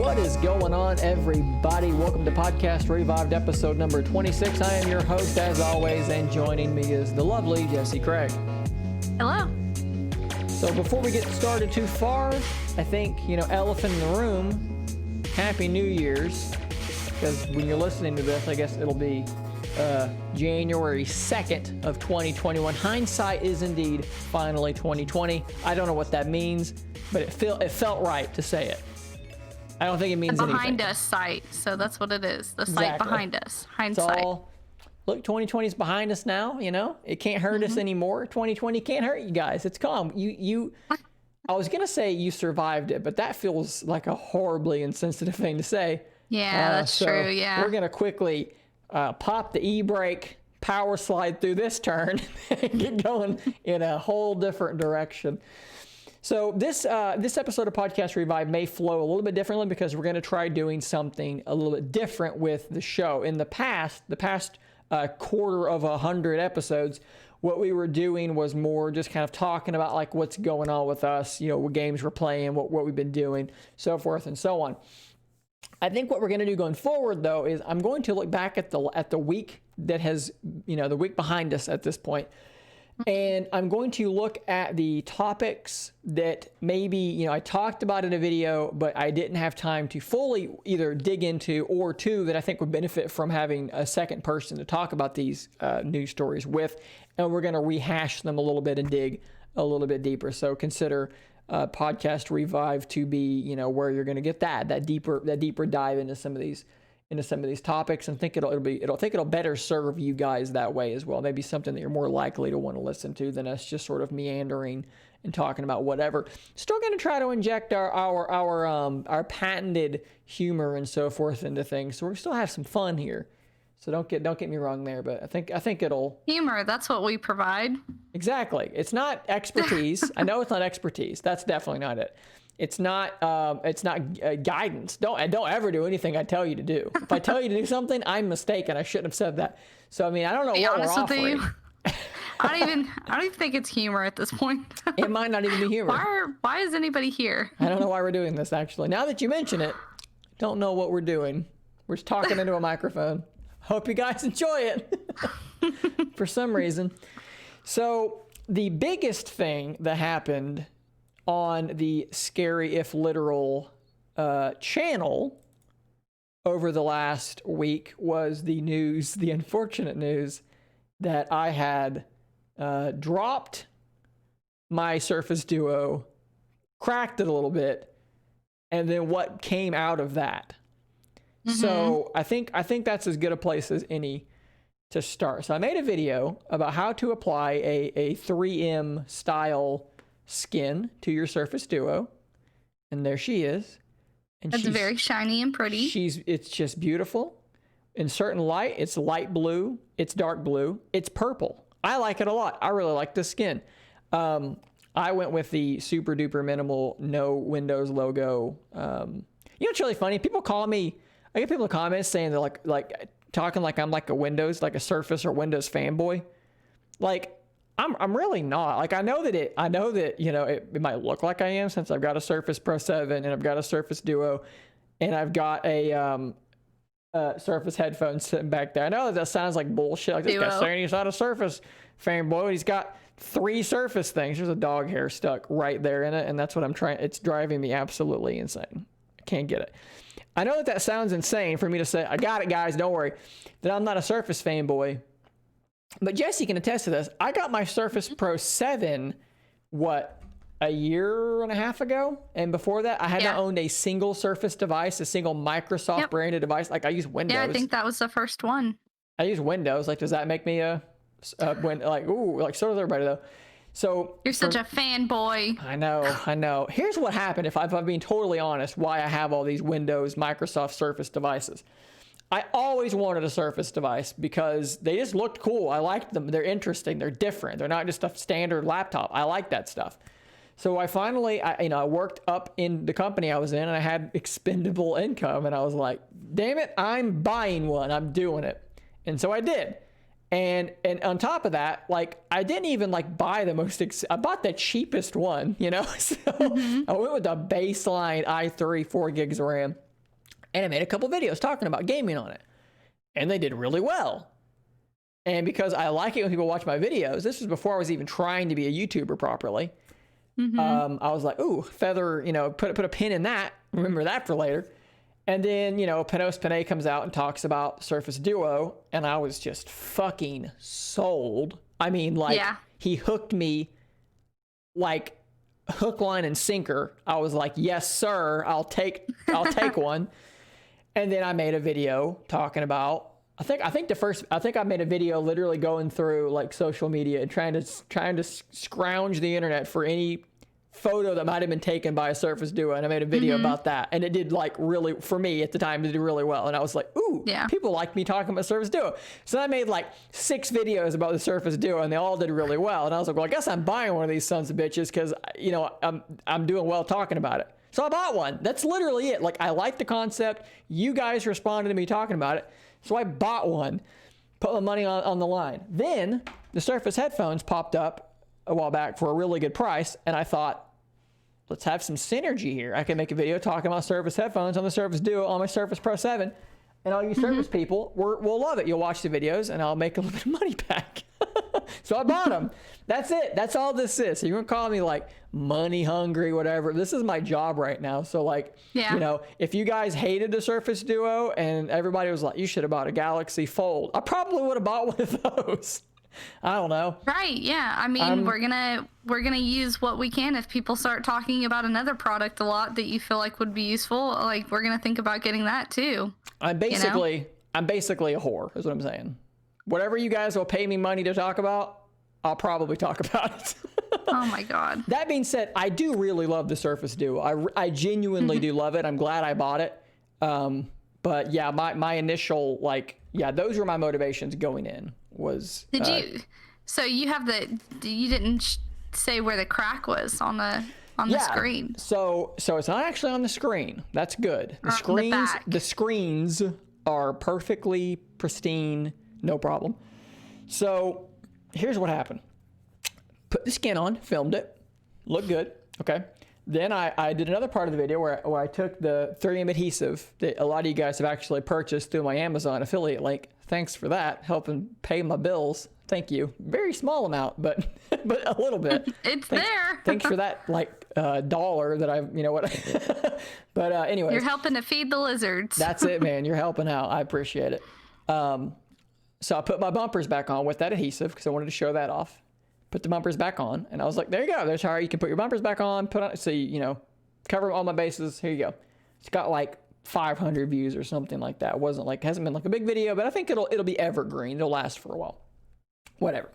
What is going on, everybody? Welcome to Podcast Revived, episode number 26. I am your host, as always, and joining me is the lovely Jessie Craig. Hello. So before we get started too far, I think, elephant in the room, Happy New Year's, because when you're listening to this, I guess it'll be January 2nd of 2021. Hindsight is indeed finally 2020. I don't know what that means, but it felt right to say it. I don't think it means anything. Behind us sight, so that's what it is. The sight behind us. Hindsight. Look, 2020 is behind us now, It can't hurt us anymore. 2020 can't hurt you guys. It's calm. I was going to say you survived it, but that feels like a horribly insensitive thing to say. Yeah, that's true, yeah. We're going to quickly pop the e-brake, power slide through this turn, and get going in a whole different direction. So this episode of Podcast Revive may flow a little bit differently because we're going to try doing something a little bit different with the show. In the past quarter of 100 episodes, what we were doing was more just kind of talking about like what's going on with us, what games we're playing, what we've been doing, so forth and so on. I think what we're going to do going forward, though, is I'm going to look back at the week that has, the week behind us at this point. And I'm going to look at the topics that maybe, I talked about in a video, but I didn't have time to fully either dig into, or two, that I think would benefit from having a second person to talk about these news stories with. And we're going to rehash them a little bit and dig a little bit deeper. So consider Podcast Revive to be, where you're going to get that deeper dive into some of these topics, and think it'll better serve you guys that way as well. Maybe something that you're more likely to want to listen to than us just sort of meandering and talking about whatever. Still going to try to inject our patented humor and so forth into things, so we still have some fun here. So don't get me wrong there, but I think it'll humor. That's what we provide. Exactly. It's not expertise. I know it's not expertise. That's definitely not it. It's not guidance. Don't ever do anything I tell you to do. If I tell you to do something, I'm mistaken. I shouldn't have said that. So I mean, I don't know what we're offering. I don't even think it's humor at this point. It might not even be humor. Why is anybody here? I don't know why we're doing this, actually. Now that you mention it, don't know what we're doing. We're just talking into a microphone. Hope you guys enjoy it for some reason. So the biggest thing that happened on the Scary If Literal channel over the last week was the unfortunate news that I had dropped my Surface Duo, cracked it a little bit, and then what came out of that. Mm-hmm. So I think that's as good a place as any to start. So I made a video about how to apply a 3M style skin to your Surface Duo, and there she is. And that's very shiny and pretty. It's just beautiful. In certain light, it's light blue, it's dark blue, it's purple. I like it a lot. I really like this skin. I went with the super duper minimal no Windows logo. It's really funny. I get people in comments saying they're like talking like I'm like a Surface or Windows fanboy. Like, I'm really not. Like, I know that it might look like I am, since I've got a Surface Pro 7 and I've got a Surface Duo and I've got a Surface headphones sitting back there. I know that sounds like bullshit. Like, this guy's saying he's not a Surface fanboy. He's got 3 Surface things. There's a dog hair stuck right there in it, and that's what I'm trying. It's driving me absolutely insane. I can't get it. I know that sounds insane for me to say, I got it, guys, don't worry, that I'm not a Surface fanboy. But Jessie can attest to this. I got my Surface Pro 7, a year and a half ago? And before that, I had not owned a single Surface device, a single Microsoft branded device. Like, I use Windows. Yeah, I think that was the first one. I use Windows. Like, does that make me so does everybody, though. So you're such a fanboy. I know. Here's what happened, if I'm being totally honest, why I have all these Windows, Microsoft Surface devices. I always wanted a Surface device because they just looked cool. I liked them. They're interesting. They're different. They're not just a standard laptop. I like that stuff. So I finally, I worked up in the company I was in, and I had expendable income, and I was like, damn it, I'm buying one. I'm doing it. And so I did. And on top of that, like, I didn't even like buy the most, I bought the cheapest one, you know? So I went with the baseline i3 4 gigs of RAM. And I made a couple videos talking about gaming on it. And they did really well. And because I like it when people watch my videos, this was before I was even trying to be a YouTuber properly. I was like, ooh, feather, put a pin in that. Remember that for later. And then, Panos Panay comes out and talks about Surface Duo. And I was just fucking sold. I mean, he hooked me like hook, line, and sinker. I was like, yes, sir, I'll take one. And then I made a video talking about, I think I made a video literally going through like social media and trying to scrounge the internet for any photo that might have been taken by a Surface Duo. And I made a video about that. And it did like really, for me at the time, it did really well. And I was like, ooh, people like me talking about Surface Duo. So I made like 6 videos about the Surface Duo and they all did really well. And I was like, well, I guess I'm buying one of these sons of bitches because, I'm doing well talking about it. So I bought one. That's literally it. Like, I like the concept. You guys responded to me talking about it. So I bought one, put my money on the line. Then the Surface headphones popped up a while back for a really good price. And I thought, let's have some synergy here. I can make a video talking about Surface headphones on the Surface Duo on my Surface Pro 7. And all you Surface people will love it. You'll watch the videos and I'll make a little bit of money back. So I bought them. That's it. That's all this is. So you're going to call me like money hungry, whatever. This is my job right now. So like, if you guys hated the Surface Duo and everybody was like, you should have bought a Galaxy Fold, I probably would have bought one of those. I don't know. Right. Yeah. I mean, we're going to use what we can. If people start talking about another product a lot that you feel like would be useful, like we're going to think about getting that too. I'm basically a whore is what I'm saying. Whatever you guys will pay me money to talk about, I'll probably talk about it. Oh my God. That being said, I do really love the Surface Duo. I genuinely do love it. I'm glad I bought it. But yeah, my initial, those were my motivations going in was. Did you, so you have you didn't say where the crack was on the screen. So it's not actually on the screen. That's good. The screens are perfectly pristine. No problem. So here's what happened. Put the skin on, filmed it, looked good. Okay. Then I did another part of the video where I took the 3M adhesive that a lot of you guys have actually purchased through my Amazon affiliate link. Thanks for that, helping pay my bills. Thank you. Very small amount, but a little bit. It's there. Thanks for that, dollar that But anyways. You're helping to feed the lizards. That's it, man. You're helping out. I appreciate it. So I put my bumpers back on with that adhesive because I wanted to show that off. Put the bumpers back on, and I was like, there you go. There's how you can put your bumpers back on. Cover all my bases. Here you go. It's got like 500 views or something like that. It wasn't hasn't been like a big video, but I think it'll be evergreen. It'll last for a while. Whatever.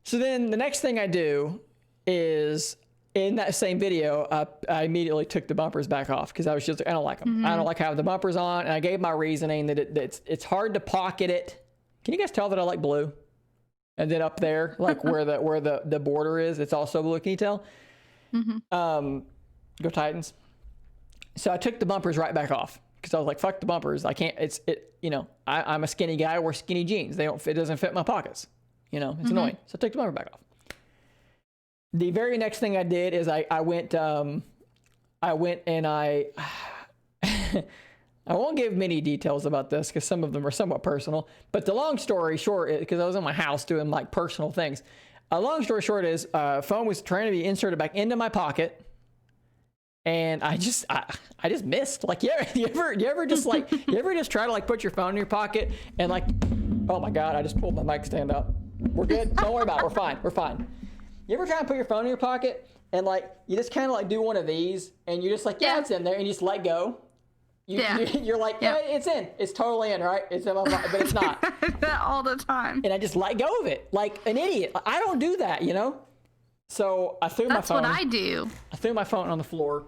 So then the next thing I do is in that same video, I immediately took the bumpers back off because I was just, I don't like them. I don't like having the bumpers on, and I gave my reasoning that it's hard to pocket it. Can you guys tell that I like blue? And then up there, like where the border is, it's also blue. Can you tell? Go Titans. So I took the bumpers right back off because I was like, fuck the bumpers. I can't, I'm a skinny guy. I wear skinny jeans. It doesn't fit my pockets. It's annoying. So I took the bumper back off. The very next thing I did is I went and I won't give many details about this because some of them are somewhat personal, but the long story short, because I was in my house doing like personal things. Long story short is phone was trying to be inserted back into my pocket. And I just missed. Like, you ever just try to like put your phone in your pocket and like, oh my God, I just pulled my mic stand up. We're good. Don't worry about it. We're fine. You ever try and put your phone in your pocket and like, you just kind of like do one of these and you're just like, yeah, it's in there, and you just let go. You're like, yeah, it's in. It's totally in, right? It's in my pocket, but it's not. That all the time. And I just let go of it like an idiot. I don't do that, So I threw my phone. That's what I do. I threw my phone on the floor,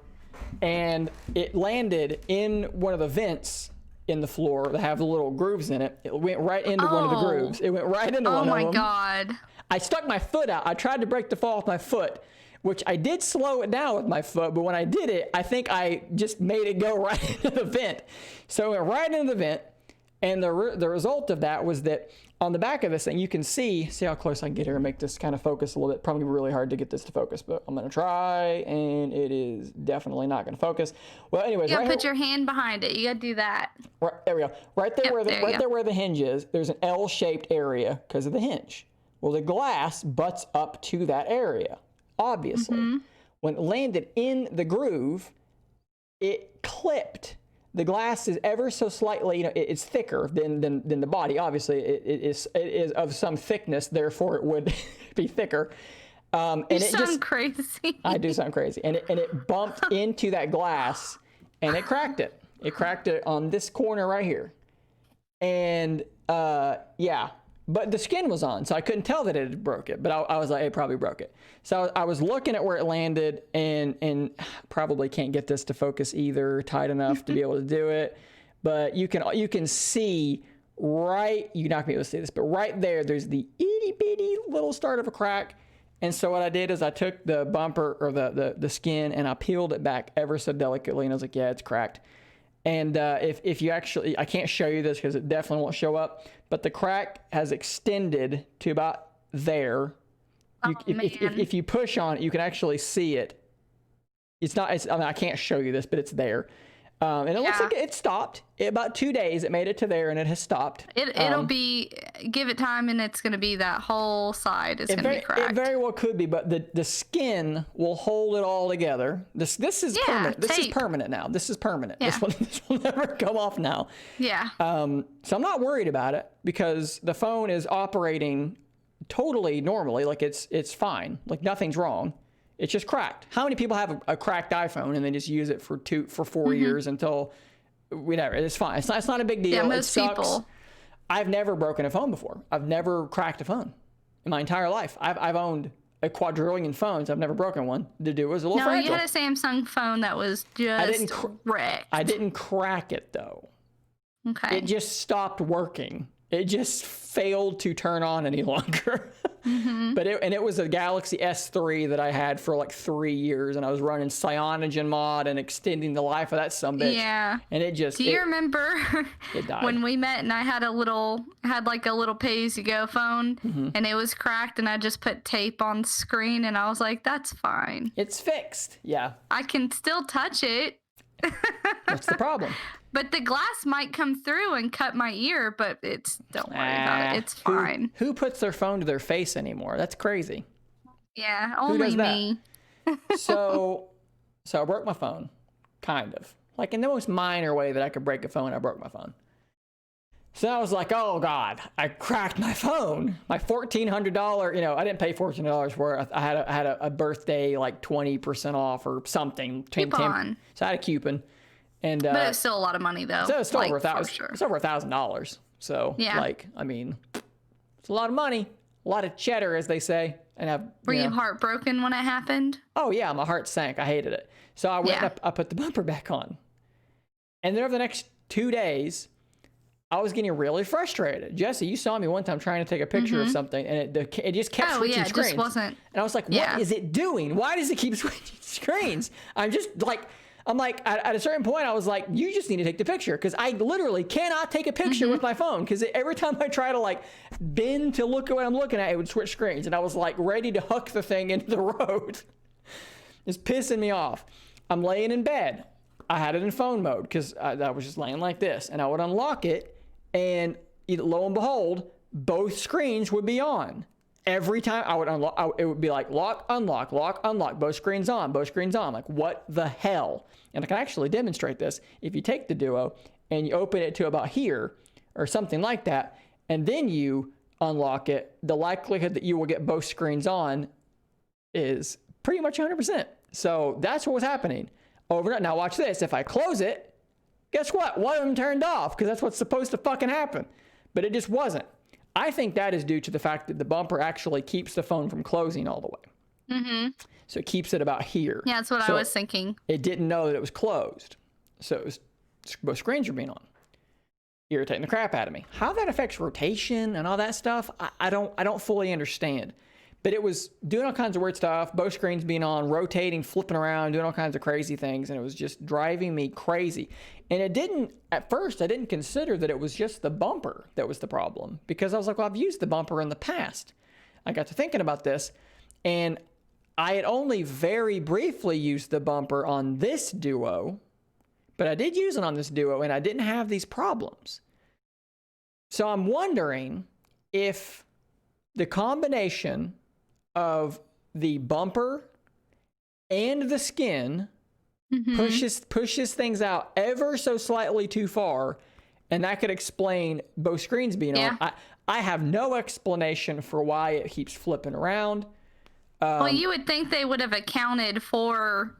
and it landed in one of the vents in the floor that have the little grooves in it. It went right into one of the grooves. It went right into one of them. Oh my God. I stuck my foot out. I tried to break the fall with my foot, which I did slow it down with my foot, but when I did it, I think I just made it go right into the vent. So it went right into the vent, and the result of that was that on the back of this thing, you can see how close I can get here and make this kind of focus a little bit. Probably really hard to get this to focus, but I'm going to try, and it is definitely not going to focus. Well, anyways, You gotta right put your hand behind it. You gotta do that. right, there we go. Right there, where the hinge is, there's an L-shaped area because of the hinge. Well, the glass butts up to that area, obviously. When it landed in the groove, it clipped. The glass is ever so slightly, it's thicker than the body. Obviously, it is of some thickness, therefore it would be thicker. You sound crazy. I do sound crazy. And it bumped into that glass, and it cracked it. It cracked it on this corner right here. And yeah, but the skin was on, so I couldn't tell that it had broke it. But I was like, it probably broke it. So I was looking at where it landed, and probably can't get this to focus either tight enough to be able to do it. But you can see right, you're not gonna be able to see this, but right there's the itty bitty little start of a crack. And so what I did is I took the bumper or the skin and I peeled it back ever so delicately, and I was like, yeah, it's cracked. And if you actually, I can't show you this because it definitely won't show up, but the crack has extended to about there. If you push on it, you can actually see it. I mean, I can't show you this, but it's there. And it looks like it stopped. About 2 days, it made it to there, and it has stopped. It'll be, give it time, and it's going to be that whole side is going to be cracked. It very well could be, but the skin will hold it all together. This is permanent. This is permanent now. This is permanent. Yeah. This will never come off now. Yeah. So I'm not worried about it because the phone is operating totally normally. Like it's fine. Like nothing's wrong. It's just cracked. How many people have a cracked iPhone and they just use it for 4 years until whatever? It's fine. It's not a big deal. Yeah, most people. I've never broken a phone before. I've never cracked a phone in my entire life. I've owned a quadrillion phones. I've never broken one. It was a little fragile. No, you had a Samsung phone that was just wrecked. I didn't crack it though. Okay. It just stopped working. It just failed to turn on any longer. But it was a Galaxy S3 that I had for like 3 years, and I was running CyanogenMod and extending the life of that sumbitch. Yeah. And it just. Do you remember it died. when we met and I had like a little pay-as-you-go phone, and it was cracked, and I just put tape on the screen, and I was like, "That's fine. It's fixed." Yeah. I can still touch it. What's the problem? But the glass might come through and cut my ear, but don't worry about it. It's fine. Who puts their phone to their face anymore? That's crazy. Yeah, only me. So I broke my phone, kind of. Like in the most minor way that I could break a phone, I broke my phone. So I was like, oh God, I cracked my phone. My $1,400, I didn't pay $1,400 for it. I had a birthday, like 20% off or something. Coupon. So I had a coupon. And, but it's still a lot of money though. So it's still over $1,000. Sure. It's over $1,000. So I mean, it's a lot of money, a lot of cheddar, as they say. And were you heartbroken when it happened? Oh yeah, my heart sank. I hated it. So I went up, I put the bumper back on, and then over the next 2 days, I was getting really frustrated. Jesse, you saw me one time trying to take a picture of something, and it just kept switching screens. It just wasn't. And I was like, what is it doing? Why does it keep switching screens? I'm like, at a certain point, I was like, you just need to take the picture, because I literally cannot take a picture with my phone, because every time I try to like bend to look at what I'm looking at, it would switch screens, and I was like ready to hook the thing into the road. It's pissing me off. I'm laying in bed. I had it in phone mode because I was just laying like this, and I would unlock it, and lo and behold, both screens would be on. Every time I would unlock, it would be like lock, unlock, both screens on, both screens on. Like, what the hell? And I can actually demonstrate this. If you take the Duo and you open it to about here or something like that, and then you unlock it, the likelihood that you will get both screens on is pretty much 100%. So that's what was happening overnight. Now watch this. If I close it, guess what? One of them turned off, because that's what's supposed to fucking happen. But it just wasn't. I think that is due to the fact that the bumper actually keeps the phone from closing all the way. So it keeps it about here. Yeah, that's what I was thinking. It didn't know that it was closed. So both screens were being on. Irritating the crap out of me. How that affects rotation and all that stuff, I don't fully understand. But it was doing all kinds of weird stuff, both screens being on, rotating, flipping around, doing all kinds of crazy things, and it was just driving me crazy. And at first, I didn't consider that it was just the bumper that was the problem, because I was like, well, I've used the bumper in the past. I got to thinking about this, and I had only very briefly used the bumper on this Duo, but I did use it on this Duo, and I didn't have these problems. So I'm wondering if the combination of the bumper and the skin pushes things out ever so slightly too far, and that could explain both screens being on. I have no explanation for why it keeps flipping around. Well, you would think they would have accounted for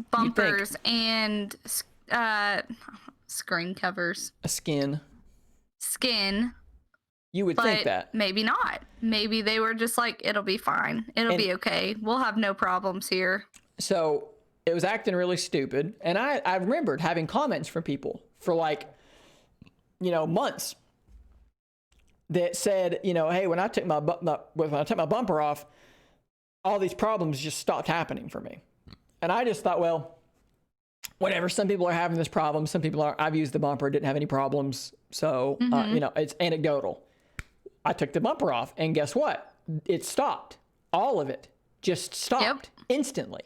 bumpers and screen covers. A skin. You would think that. Maybe not. Maybe they were just like, it'll be fine. It'll be okay. We'll have no problems here. So it was acting really stupid. And I remembered having comments from people for months that said, hey, when I took my bumper off, all these problems just stopped happening for me. And I just thought, well, whatever. Some people are having this problem. Some people aren't. I've used the bumper. Didn't have any problems. So, it's anecdotal. I took the bumper off, and guess what? It stopped. All of it just stopped instantly.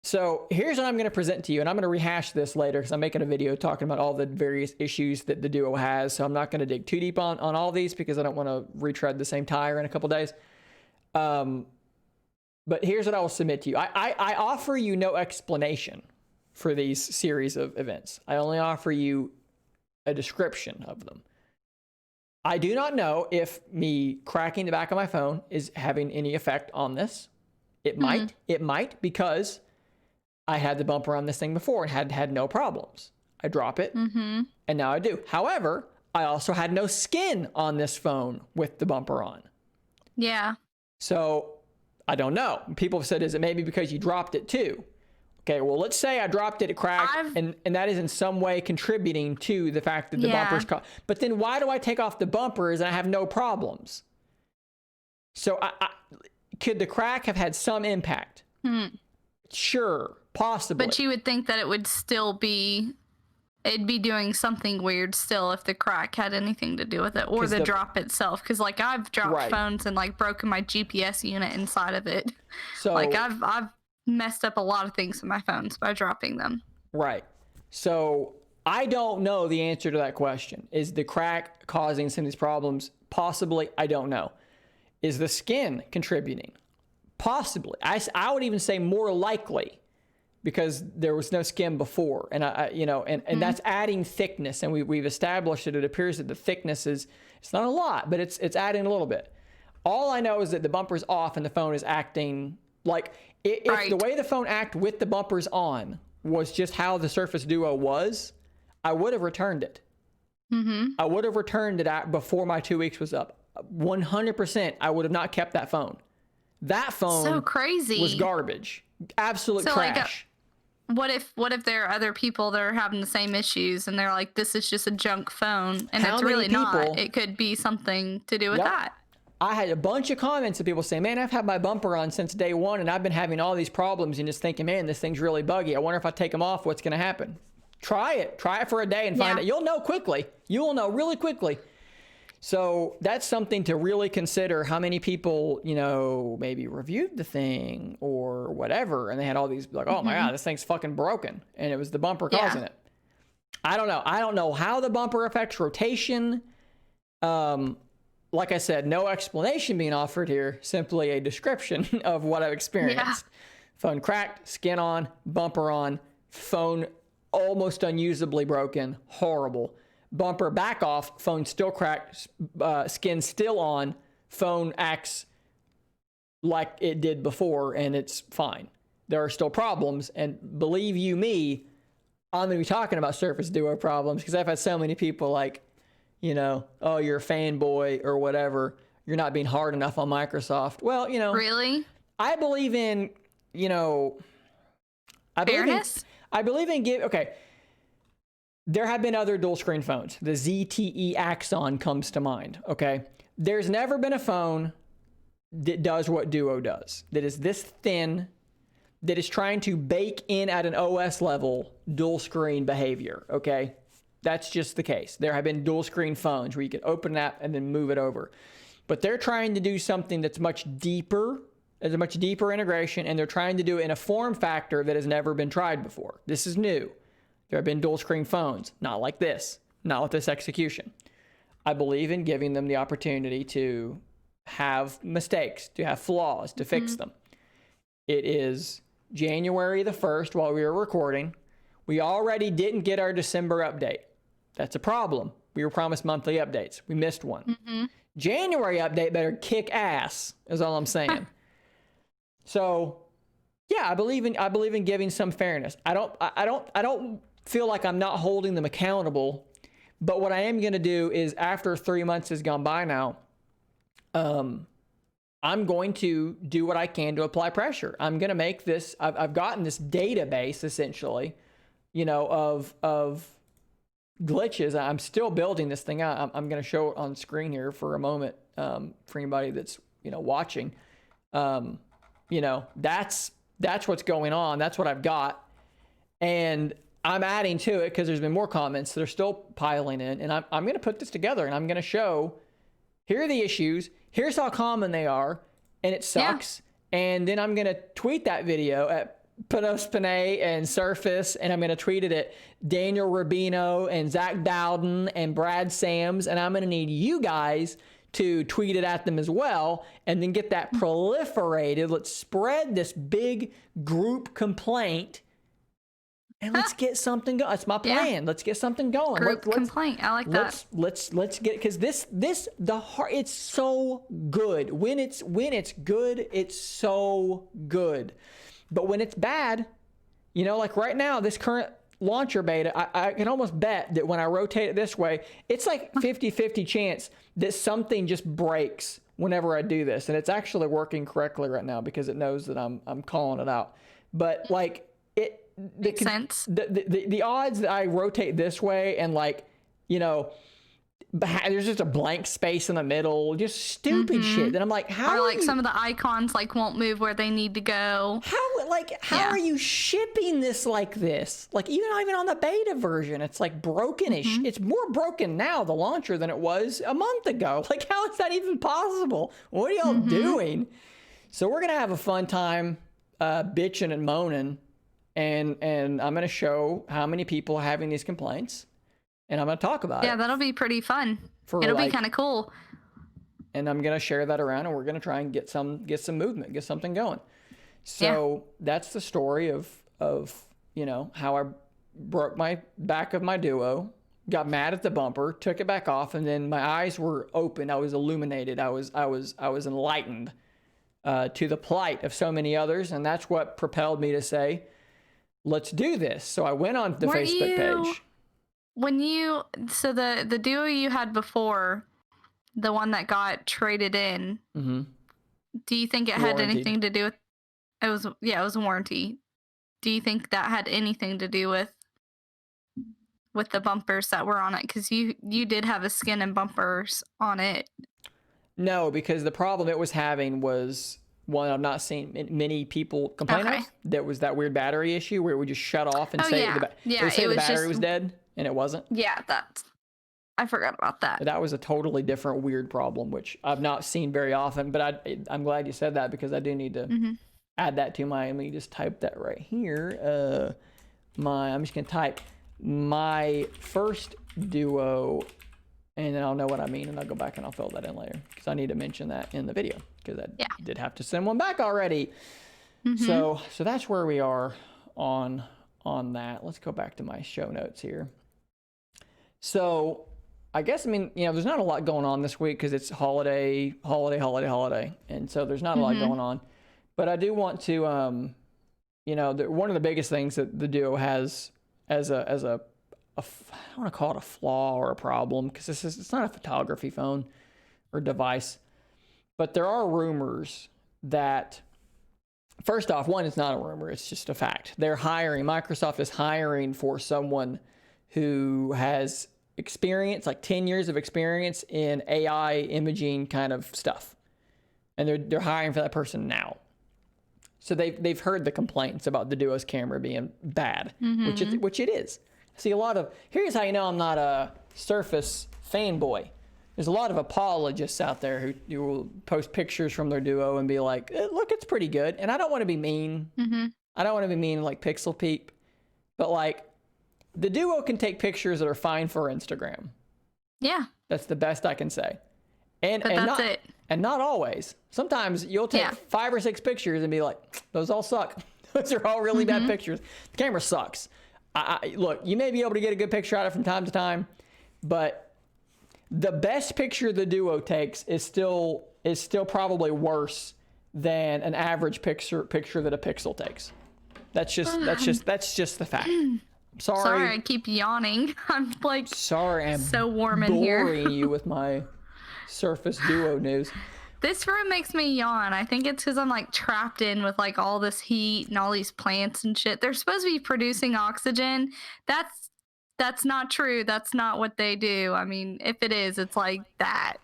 So here's what I'm going to present to you, and I'm going to rehash this later because I'm making a video talking about all the various issues that the Duo has. So I'm not going to dig too deep on all these because I don't want to retread the same tire in a couple days. But here's what I will submit to you. I offer you no explanation for these series of events. I only offer you a description of them. I do not know if me cracking the back of my phone is having any effect on this. It might, because I had the bumper on this thing before and had no problems. I drop it, and now I do. However, I also had no skin on this phone with the bumper on. Yeah. So I don't know. People have said, is it maybe because you dropped it too? Okay, well, let's say I dropped it, it cracked, and that is in some way contributing to the fact that the bumper's caught. But then why do I take off the bumpers and I have no problems? So could the crack have had some impact? Sure, possibly. But you would think that it would still be, it'd be doing something weird still if the crack had anything to do with it, or the drop itself. Because I've dropped phones and broken my GPS unit inside of it. So I've messed up a lot of things with my phones by dropping them. Right. So I don't know the answer to that question. Is the crack causing some of these problems? Possibly. I don't know. Is the skin contributing? Possibly. I would even say more likely, because there was no skin before, and and that's adding thickness, and we've established that it appears that the thickness it's not a lot, but it's adding a little bit. All I know is that the bumper's off and the phone is acting like if the way the phone acted with the bumpers on was just how the Surface Duo was, I would have returned it. I would have returned it before my 2 weeks was up. 100%, I would have not kept that phone. That phone so crazy was garbage. Absolute trash. What if there are other people that are having the same issues and they're like, this is just a junk phone, and it's really not. It could be something to do with that. I had a bunch of comments of people saying, man, I've had my bumper on since day one, and I've been having all these problems, and just thinking, man, this thing's really buggy. I wonder if I take them off, what's going to happen? Try it for a day and find out. You'll know quickly. You will know really quickly. So that's something to really consider. How many people, maybe reviewed the thing or whatever, and they had all these oh my God, this thing's fucking broken, and it was the bumper causing it. I don't know. I don't know how the bumper affects rotation. Like I said, no explanation being offered here, simply a description of what I've experienced. Phone cracked, skin on, bumper on, phone almost unusably broken, horrible. Bumper back off, phone still cracked, skin still on, phone acts like it did before, and it's fine. There are still problems, and believe you me, I'm going to be talking about Surface Duo problems, because I've had so many people oh, you're a fanboy or whatever, you're not being hard enough on Microsoft. Well, Really? I believe in, fairness? I believe in okay. There have been other dual screen phones. The ZTE Axon comes to mind, okay? There's never been a phone that does what Duo does, that is this thin, that is trying to bake in at an OS level dual screen behavior, okay? That's just the case. There have been dual screen phones where you can open an app and then move it over. But they're trying to do something that's much deeper, as a much deeper integration, and they're trying to do it in a form factor that has never been tried before. This is new. There have been dual screen phones, not like this, not with this execution. I believe in giving them the opportunity to have mistakes, to have flaws, to fix them. It is January the 1st while we were recording. We already didn't get our December update. That's a problem. We were promised monthly updates. We missed one. January update better kick ass, is all I'm saying. So, yeah, I believe in giving some fairness. I don't feel like I'm not holding them accountable, but what I am going to do is, after 3 months has gone by now, I'm going to do what I can to apply pressure. I'm going to make this, I've gotten this database essentially, of glitches. I'm still building this thing out. I'm going to show it on screen here for a moment, for anybody that's, watching. That's what's going on. That's what I've got. And I'm adding to it because there's been more comments that are still piling in. And I'm going to put this together, and I'm going to show, here are the issues. Here's how common they are. And it sucks. Yeah. And then I'm going to tweet that video at Panos Panay and Surface, and I'm going to tweet it at Daniel Rubino and Zach Dowden and Brad Sams, and I'm going to need you guys to tweet it at them as well, and then get that proliferated. Let's spread this big group complaint, and let's get something going. That's my plan. Yeah. Let's get something going. Group complaint. I like that. Let's get, because it's so good. When it's good, it's so good. But when it's bad, like right now, this current launcher beta, I can almost bet that when I rotate it this way, it's like 50-50 chance that something just breaks whenever I do this. And it's actually working correctly right now because it knows that I'm calling it out. But like makes sense. The odds that I rotate this way and there's just a blank space in the middle, just stupid shit. And I'm like, how? Or some of the icons won't move where they need to go. How are you shipping this like this? Even on the beta version, it's broken-ish. It's more broken now, the launcher, than it was a month ago. How is that even possible? What are y'all doing? So we're gonna have a fun time bitching and moaning, and I'm gonna show how many people are having these complaints. And I'm going to talk about it. Yeah, that'll be pretty fun. It'll be kind of cool. And I'm going to share that around, and we're going to try and get some movement, get something going. So that's the story of how I broke my back of my Duo, got mad at the bumper, took it back off, and then my eyes were open. I was illuminated. I was enlightened to the plight of so many others, and that's what propelled me to say, let's do this. So I went on the Facebook page. So the Duo you had before, the one that got traded in, do you think it had anything to do with, it was a warranty. Do you think that had anything to do with the bumpers that were on it? Because you did have a skin and bumpers on it. No, because the problem it was having was one I've not seen many people complain of. That was that weird battery issue where it would just shut off and say the battery was dead. And it wasn't? Yeah, I forgot about that. That was a totally different weird problem, which I've not seen very often, but I'm glad you said that because I do need to add that to let me just type that right here. I'm just going to type my first Duo, and then I'll know what I mean, and I'll go back and I'll fill that in later because I need to mention that in the video because I did have to send one back already. So that's where we are on that. Let's go back to my show notes here. So I guess, there's not a lot going on this week because it's holiday. And so there's not a lot going on. But I do want to, one of the biggest things that the Duo has as a I don't want to call it a flaw or a problem because it's not a photography phone or device. But there are rumors that, first off, one, it's not a rumor, it's just a fact. Microsoft is hiring for someone who has experience, 10 years of experience in AI imaging kind of stuff. and they're hiring for that person now. So they've heard the complaints about the Duo's camera being bad, which it is. See, here's how you know I'm not a Surface fanboy. There's a lot of apologists out there who will post pictures from their Duo and be like, look, it's pretty good. And I don't want to be mean. I don't want to be mean like Pixel Peep, but like the Duo can take pictures that are fine for Instagram. Yeah. That's the best I can say. And that's it. And not always. Sometimes you'll take 5 or 6 pictures and be like, those all suck. Those are all really bad pictures. The camera sucks. Look, you may be able to get a good picture out of it from time to time, but the best picture the Duo takes is still probably worse than an average picture that a Pixel takes. That's just the fact. Sorry, I keep yawning. I'm like, I'm so warm in here. Boring you with my Surface Duo news. This room makes me yawn. I think it's because I'm like trapped in with like all this heat and all these plants and shit. They're supposed to be producing oxygen. That's not true. That's not what they do. I mean, if it is, it's like that.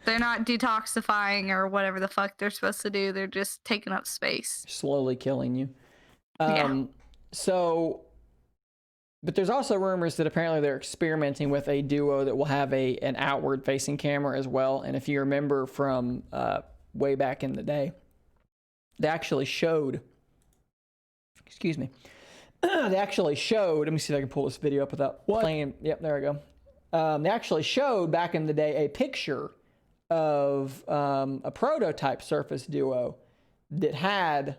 They're not detoxifying or whatever the fuck they're supposed to do. They're just taking up space. Slowly killing you. Yeah. But there's also rumors that apparently they're experimenting with a Duo that will have an outward-facing camera as well. And if you remember from way back in the day, they actually showed. Excuse me. They actually showed. Let me see if I can pull this video up without playing. Yep, there we go. They actually showed back in the day a picture of a prototype Surface Duo that had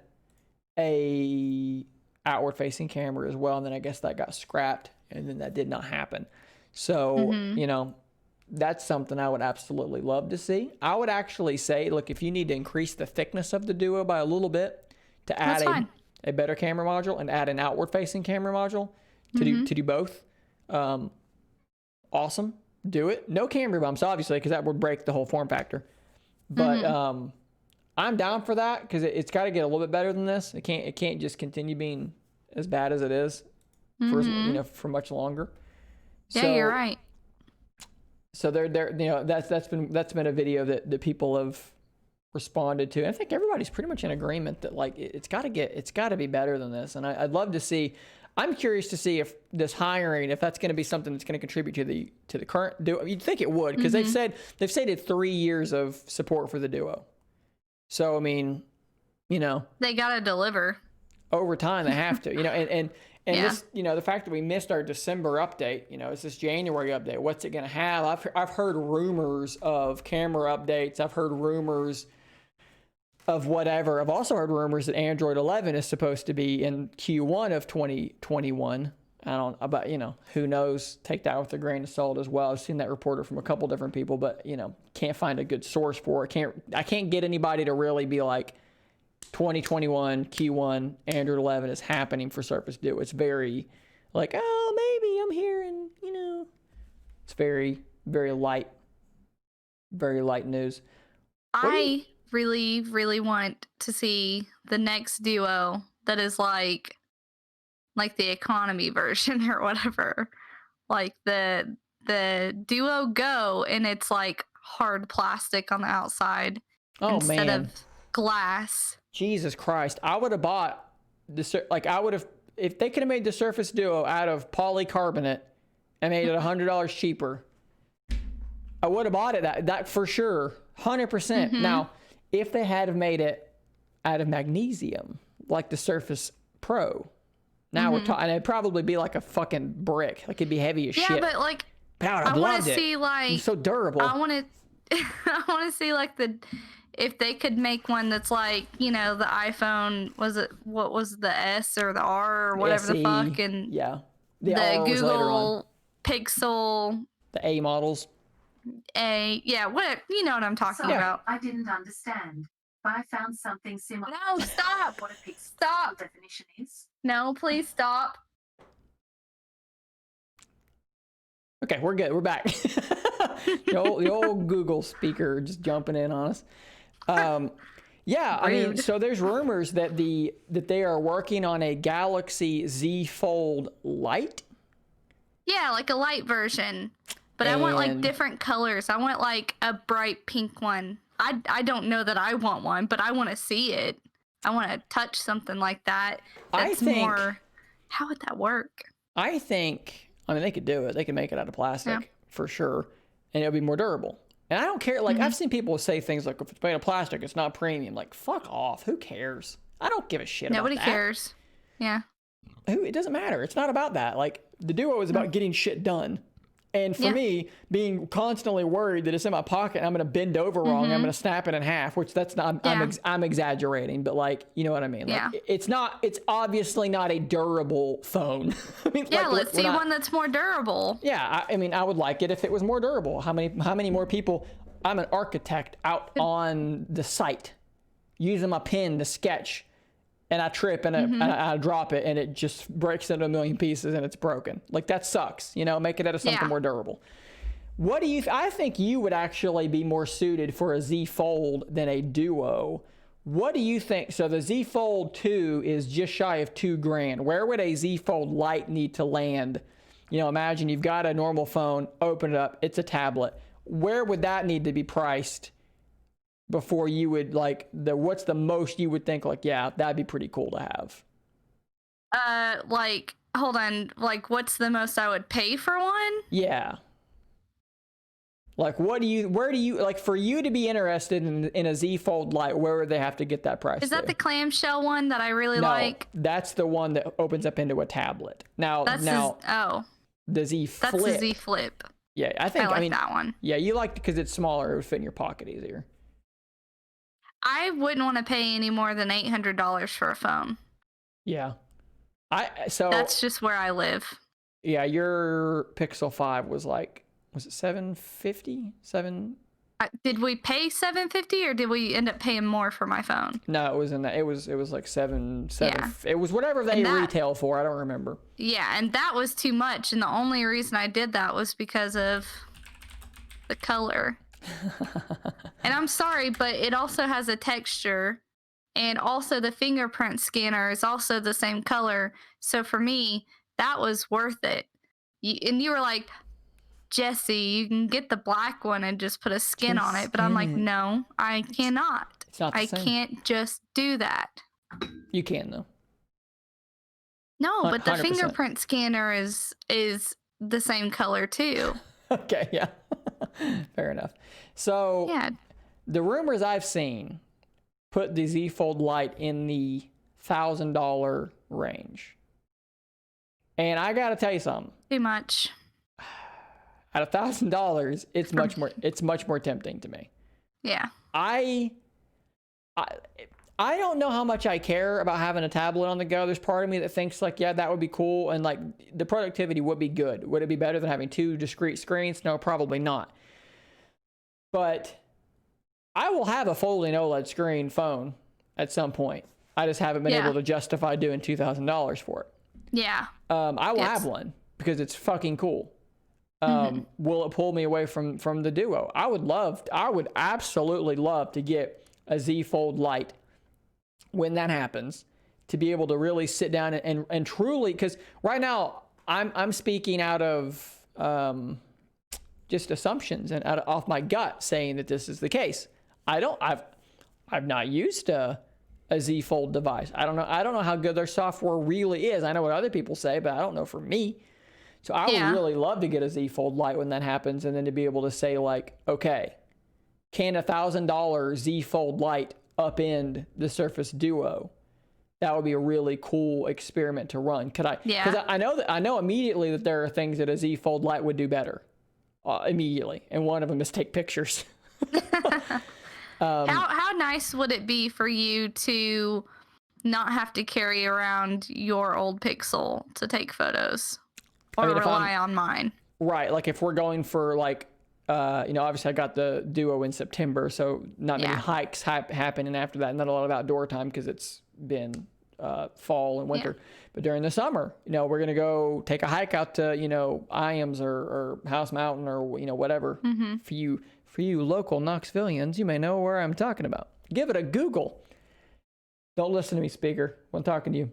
a outward-facing camera as well, and then I guess that got scrapped, and then that did not happen. So, that's something I would absolutely love to see. I would actually say, look, if you need to increase the thickness of the Duo by a little bit to add a better camera module and add an outward-facing camera module to do both, awesome. Do it. No camera bumps, obviously, because that would break the whole form factor. But I'm down for that because it's got to get a little bit better than this. It can't just continue being as bad as it is for much longer. Yeah, you're right. So that's been a video that people have responded to. And I think everybody's pretty much in agreement that like it's got to be better than this. And I'd love to see. I'm curious to see if this hiring, if that's going to be something that's going to contribute to the current Duo. You'd think it would because they've stated 3 years of support for the Duo. So, I mean, they got to deliver. Over time, they have to, and this, the fact that we missed our December update, it's this January update. What's it going to have? I've heard rumors of camera updates. I've heard rumors of whatever. I've also heard rumors that Android 11 is supposed to be in Q1 of 2021. Who knows? Take that with a grain of salt as well. I've seen that reported from a couple different people, but can't find a good source for it. I can't get anybody to really be like 2021 Q1 Android 11 is happening for Surface Duo. It's very like, oh, maybe I'm hearing, it's very, very light news. I really, really want to see the next Duo that is like the economy version or whatever, like the Duo Go, and it's like hard plastic on the outside instead of glass. Jesus Christ! I would have bought if they could have made the Surface Duo out of polycarbonate and made it $100 cheaper. I would have bought it that for sure, 100%. Now, if they had have made it out of magnesium like the Surface Pro. Now we're talking, and it'd probably be like a fucking brick. Like it'd be heavy as shit. Yeah, but like, I want to see like, it's so durable. I want to see like if they could make one that's like, the iPhone, what was the S or the R or whatever the fuck, and the Google Pixel, the A models. What you know what I'm talking about. I didn't understand, but I found something similar. No, stop. What a Pixel Stop. definition is. No, please stop. Okay, we're good. We're back. the old Google speaker just jumping in on us. I mean, so there's rumors that they are working on a Galaxy Z Fold Lite. Yeah, like a light version. But I want like different colors. I want like a bright pink one. I don't know that I want one, but I want to see it. I want to touch something like that. That's more. How would that work? I think. I mean, they could do it. They could make it out of plastic for sure, and it'll be more durable. And I don't care. Like I've seen people say things like, "If it's made of plastic, it's not premium." Like, fuck off. Who cares? I don't give a shit. Nobody about that. cares. Yeah. It doesn't matter. It's not about that. Like the Duo is about getting shit done. And for me, being constantly worried that it's in my pocket and I'm going to bend over wrong, I'm going to snap it in half, which that's not, I'm exaggerating, but like, you know what I mean? Like, it's obviously not a durable phone. I mean, let's see one that's more durable. Yeah. I mean, I would like it if it was more durable. How many more people, I'm an architect out on the site using my pen to sketch, and I trip and I drop it and it just breaks into a million pieces and it's broken. Like that sucks, you know, make it out of something more durable. What do you, I think you would actually be more suited for a Z Fold than a Duo. What do you think? So the Z Fold 2 is just shy of $2,000. Where would a Z Fold Lite need to land? You know, imagine you've got a normal phone, open it up, it's a tablet. Where would that need to be priced before you would like what's the most you would think like, yeah, that'd be pretty cool to have? Like, hold on, like what's the most I would pay for one? Yeah. Like where do you like, for you to be interested in a Z Fold Lite, where would they have to get that price? Is that the clamshell one that I really like? That's the one that opens up into a tablet. The Z Flip. That's the Z Flip. Yeah, I mean that one. Yeah, you like it because it's smaller, it would fit in your pocket easier. I wouldn't want to pay any more than $800 for a phone. Yeah. So that's just where I live. Yeah, your Pixel 5 was like, was it $750? Did we pay $750 or did we end up paying more for my phone? No, it was in that. It was like seven. It was whatever they retail for. I don't remember. Yeah, and that was too much. And the only reason I did that was because of the color. And I'm sorry, but it also has a texture, and also the fingerprint scanner is also the same color. So for me, that was worth it. And you were like, Jesse, you can get the black one and just put a skin on it. But I'm like, no, I cannot. It's not the same. I can't just do that. You can though. No, but the 100%. Fingerprint scanner is the same color too. Okay, yeah. Fair enough. So the rumors I've seen put the Z Fold Lite in the $1,000 range. And I got to tell you something. Too much. At $1,000, it's much more tempting to me. Yeah. I don't know how much I care about having a tablet on the go. There's part of me that thinks like, yeah, that would be cool. And like the productivity would be good. Would it be better than having two discrete screens? No, probably not. But I will have a folding OLED screen phone at some point. I just haven't been able to justify doing $2,000 for it. Yeah. I will have one because it's fucking cool. Will it pull me away from the Duo? I would absolutely love to get a Z Fold Lite when that happens, to be able to really sit down and truly, because right now I'm speaking out of just assumptions and off my gut saying that this is the case. I've not used a Z Fold device. I don't know how good their software really is. I know what other people say, but I don't know for me. So I would really love to get a Z Fold Lite when that happens, and then to be able to say like, okay, can $1,000 Z Fold Lite upend the Surface Duo? That would be a really cool experiment to run. Could I? Yeah. Because I know immediately that there are things that a Z Fold Lite would do better. Immediately, and one of them is take pictures. How nice would it be for you to not have to carry around your old Pixel to take photos, or rely on mine? Right, like if we're going for like, obviously I got the Duo in September, so not many hikes happening after that, not a lot of outdoor time because it's been fall and winter. But during the summer, we're gonna go take a hike out to Iams or House Mountain or whatever. For you local Knoxvillians, you may know where I'm talking about. Give it a Google. Don't listen to me, speaker, when talking to you.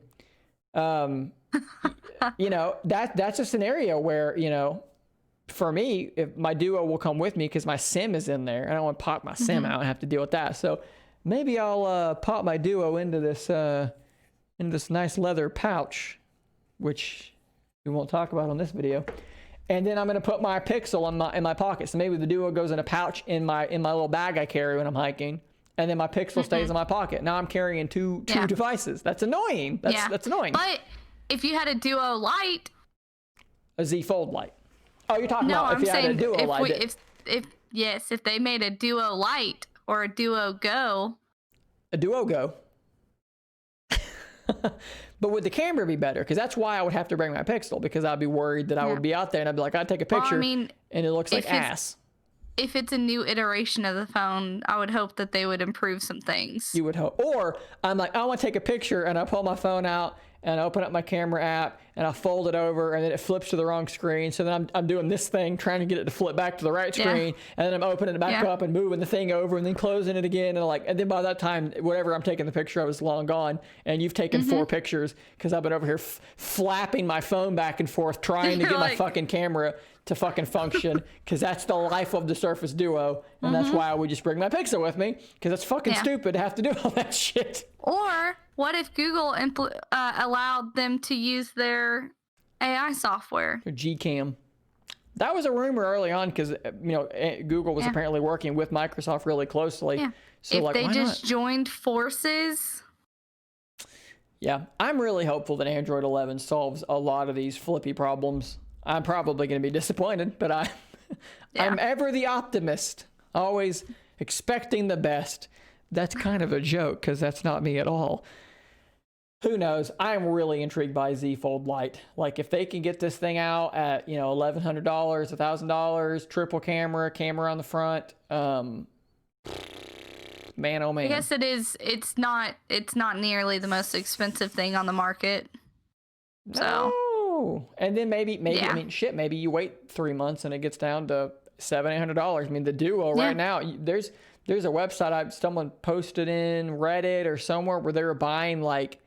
That's a scenario where for me, if my Duo will come with me because my SIM is in there. I don't want to pop my SIM out and have to deal with that. So maybe I'll pop my Duo into this nice leather pouch, which we won't talk about on this video. And then I'm going to put my Pixel in my pocket. So maybe the Duo goes in a pouch in my little bag I carry when I'm hiking. And then my Pixel stays in my pocket. Now I'm carrying two devices. That's annoying. That's annoying. But if you had a Duo Lite. A Z Fold Lite. Oh, you're talking about if you had a Duo Lite. If they made a Duo Lite or a Duo Go. A Duo Go. But would the camera be better? Because that's why I would have to bring my Pixel, because I'd be worried that I would be out there and I'd be like, I'd take a picture and it looks like ass. If it's a new iteration of the phone, I would hope that they would improve some things. You would hope. Or I'm like, I want to take a picture, and I pull my phone out and I open up my camera app and I fold it over, and then it flips to the wrong screen. So then I'm doing this thing, trying to get it to flip back to the right screen, and then I'm opening it back up and moving the thing over and then closing it again. And then by that time, whatever I'm taking the picture of is long gone, and you've taken 4 pictures because I've been over here flapping my phone back and forth trying to get my fucking camera to fucking function, because that's the life of the Surface Duo, and that's why I would just bring my Pixel with me, because it's fucking stupid to have to do all that shit. Or what if Google allowed them to use their AI software? Or Gcam. That was a rumor early on, because Google was apparently working with Microsoft really closely. Yeah. So if they just joined forces. Yeah, I'm really hopeful that Android 11 solves a lot of these flippy problems. I'm probably going to be disappointed, but I'm ever the optimist, always expecting the best. That's kind of a joke, because that's not me at all. Who knows? I'm really intrigued by Z Fold Lite. Like, if they can get this thing out at, $1,100, $1,000, triple camera on the front, man, oh man. I guess it is. It's not nearly the most expensive thing on the market. So. And then maybe I mean, shit, maybe you wait 3 months and it gets down to $700-800. I mean, the Duo right now, there's a website someone posted in Reddit or somewhere where they were buying, like,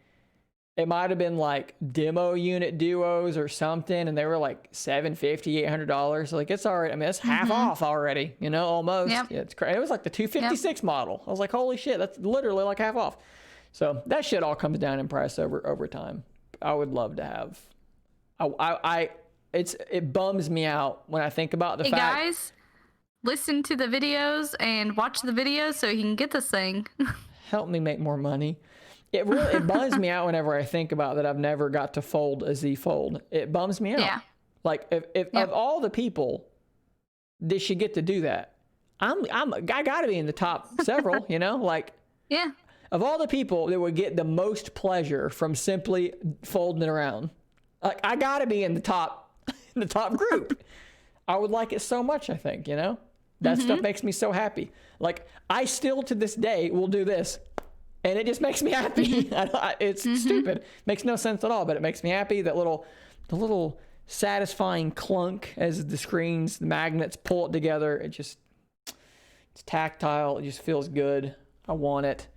it might have been like demo unit Duos or something, and they were like $750-800. Like, it's already, I mean, it's half off already, almost. Yeah, it's crazy. It was like the 256 model. I was like, holy shit, that's literally like half off. So that shit all comes down in price over time. I would love to have. It bums me out when I think about the fact. Hey guys, listen to the videos and watch the videos so you can get this thing. Help me make more money. It bums me out whenever I think about that I've never got to fold a Z Fold. It bums me out. Yeah. Like, if of all the people that should get to do that, I gotta be in the top several, like. Yeah. Of all the people that would get the most pleasure from simply folding it around, like, I gotta be in the top group. I would like it so much, I think, That stuff makes me so happy. Like, I still to this day will do this, and it just makes me happy. It's stupid. Makes no sense at all, but it makes me happy. The little satisfying clunk as the magnets pull it together. It's tactile. It just feels good. I want it.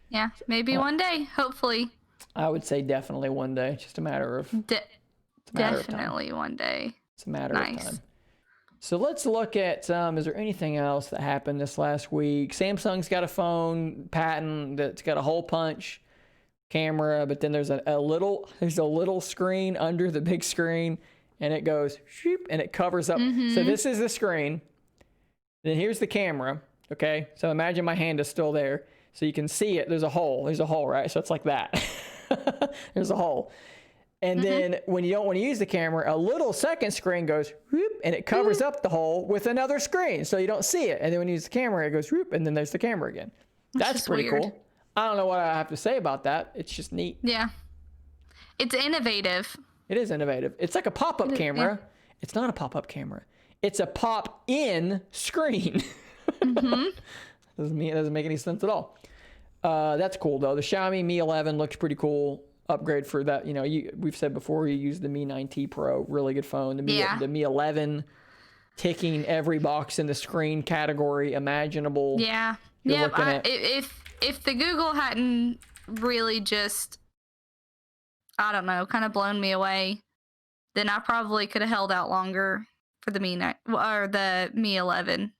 Yeah, maybe one day, hopefully. I would say definitely one day. It's just a matter of definitely one day. It's a matter of time. So let's look at, is there anything else that happened this last week? Samsung's got a phone patent that's got a hole punch camera, but then there's a little screen under the big screen, and it goes shoop, and it covers up. So this is the screen. Then here's the camera. Okay, so imagine my hand is still there, so you can see it. There's a hole, right? So it's like that. There's a hole. And then when you don't want to use the camera, a little second screen goes whoop, and it covers up the hole with another screen, so you don't see it. And then when you use the camera, it goes whoop, and then there's the camera again. That's pretty cool. I don't know what I have to say about that. It's just neat. Yeah. It's innovative. It is innovative. It's like a pop-up camera. Yeah. It's not a pop-up camera. It's a pop-in screen. Doesn't make any sense at all. That's cool, though. The Xiaomi Mi 11 looks pretty cool. Upgrade for that. We've said before, you use the Mi 9T Pro, really good phone. The Mi 11, ticking every box in the screen category imaginable. Yeah. If the Google hadn't really just, I don't know, kind of blown me away, then I probably could have held out longer for the or the Mi 11.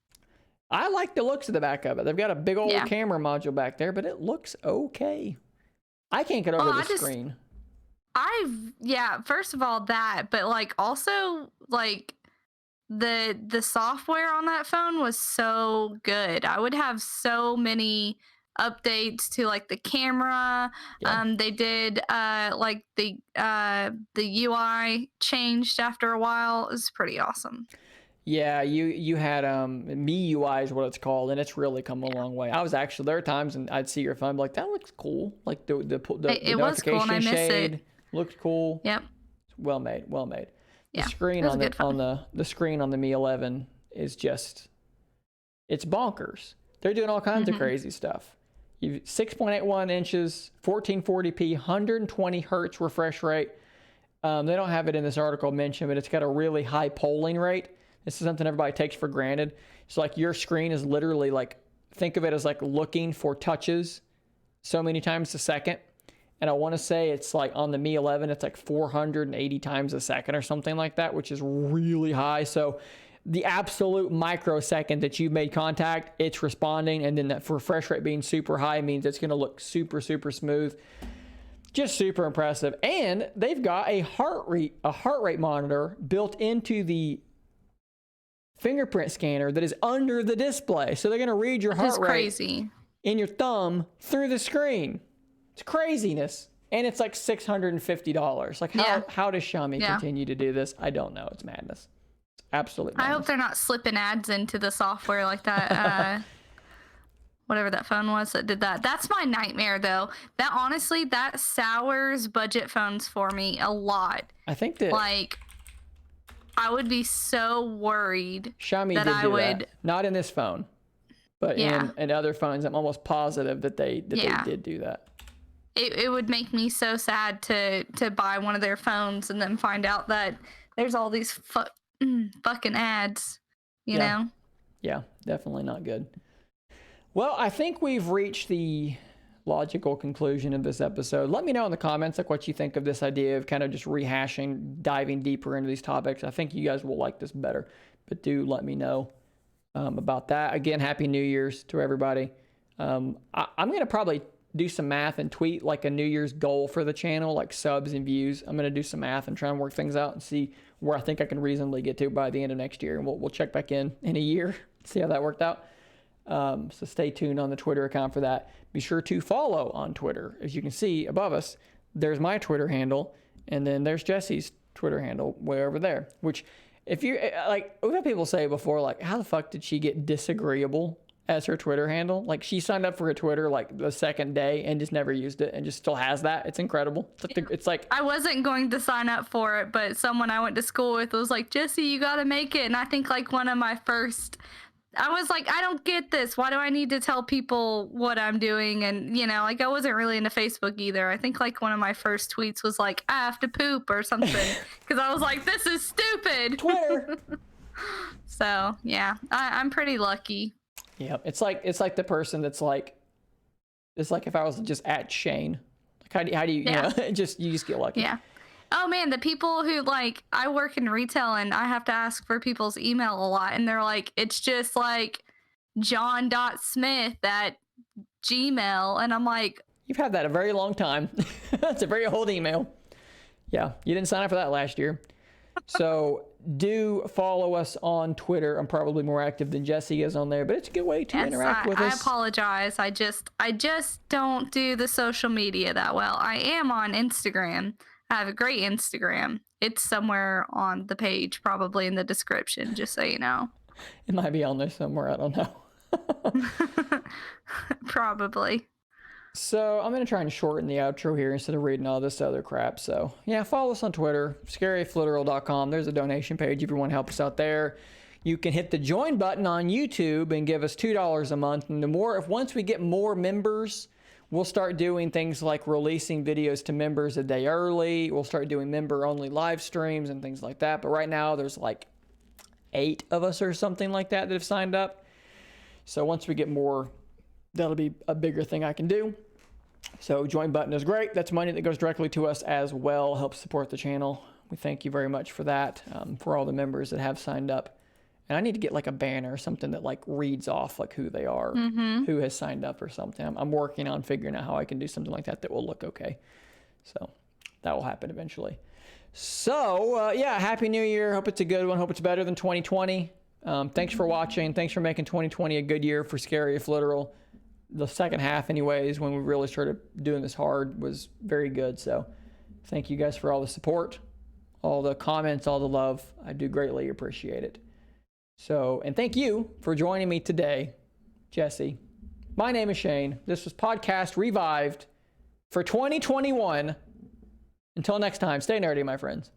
I like the looks of the back of it. They've got a big old camera module back there, but it looks okay. I can't get over the screen. First of all that, but like also like the software on that phone was so good. I would have so many updates to like the camera. They did like the UI changed after a while. It was pretty awesome. Yeah, you had Mi UI is what it's called, and it's really come a long way. I was actually, there are times and I'd see your phone, like, that looks cool. Like the it was cool, and I miss it. Looked cool. Yep. Well made. Yeah, the screen on the screen on the Mi 11 is just, it's bonkers. They're doing all kinds of crazy stuff. You've 6.81 inches, 1440p, 120 hertz refresh rate. They don't have it in this article mentioned, but it's got a really high polling rate. This is something everybody takes for granted. It's like your screen is literally like, think of it as like looking for touches so many times a second. And I want to say it's like on the Mi 11, it's like 480 times a second or something like that, which is really high. So the absolute microsecond that you've made contact, it's responding. And then that refresh rate being super high means it's going to look super, super smooth. Just super impressive. And they've got a heart rate monitor built into the fingerprint scanner that is under the display. So they're going to read your heart rate in your thumb through the screen. It's craziness. And it's like $650. Like, how does Xiaomi continue to do this? I don't know. It's madness. It's absolute madness. I hope they're not slipping ads into the software like that. Whatever that phone was that did that. That's my nightmare, though. That honestly, that sours budget phones for me a lot. I think that, like, I would be so worried Xiaomi that did I do would that. Not in this phone, but in other phones. I'm almost positive that they did do that. It would make me so sad to buy one of their phones and then find out that there's all these fucking ads, you know? Yeah, definitely not good. Well, I think we've reached the logical conclusion of this episode. Let me know in the comments like what you think of this idea of kind of just rehashing, diving deeper into these topics. I think you guys will like this better, but do let me know about that. Again, Happy New Year's to everybody. I'm going to probably do some math and tweet like a New Year's goal for the channel, like subs and views. I'm going to do some math and try and work things out and see where I think I can reasonably get to by the end of next year. And we'll check back in a year, see how that worked out. So stay tuned on the Twitter account for that. Be sure to follow on Twitter. As you can see above us, there's my Twitter handle, and then there's Jesse's Twitter handle way over there. Which, if you like, we've had people say before, like, how the fuck did she get disagreeable as her Twitter handle? Like, she signed up for her Twitter like the second day and just never used it and just still has that. It's incredible. It's like I wasn't going to sign up for it, but someone I went to school with was like, Jesse, you got to make it. And I think like one of my first, I was like, I don't get this. Why do I need to tell people what I'm doing? And, you know, like I wasn't really into Facebook either. I think like one of my first tweets was like, I have to poop or something. Because I was like, this is stupid. Twitter. So, yeah, I'm pretty lucky. Yeah, it's like the person that's like, it's like if I was just at Shane. Like how do you, you know, you just get lucky. Yeah. Oh man, the people who like, I work in retail and I have to ask for people's email a lot, and they're like, it's just like john.smith@gmail, and I'm like, you've had that a very long time. That's a very old email. Yeah, you didn't sign up for that last year. So do follow us on Twitter. I'm probably more active than Jesse is on there, but it's a good way to interact with us. I apologize. I just don't do the social media that well. I am on Instagram. I have a great Instagram. It's somewhere on the page, probably in the description, just so you know. It might be on there somewhere. I don't know. Probably. So I'm going to try and shorten the outro here instead of reading all this other crap. So yeah, follow us on Twitter, scaryfliteral.com. There's a donation page if you want to help us out there. You can hit the join button on YouTube and give us $2 a month. And once we get more members, we'll start doing things like releasing videos to members a day early. We'll start doing member-only live streams and things like that. But right now, there's like 8 of us or something like that have signed up. So once we get more, that'll be a bigger thing I can do. So join button is great. That's money that goes directly to us as well. Helps support the channel. we thank you very much for that, for all the members that have signed up. And I need to get like a banner or something that like reads off like who they are, who has signed up or something. I'm working on figuring out how I can do something like that will look okay. So that will happen eventually. So yeah, Happy New Year. Hope it's a good one. Hope it's better than 2020. Thanks for watching. Thanks for making 2020 a good year for Scary If Literal. The second half anyways, when we really started doing this hard, was very good. So thank you guys for all the support, all the comments, all the love. I do greatly appreciate it. So, and thank you for joining me today, Jesse. My name is Shane. This was Podcast Revived for 2021. Until next time, stay nerdy, my friends.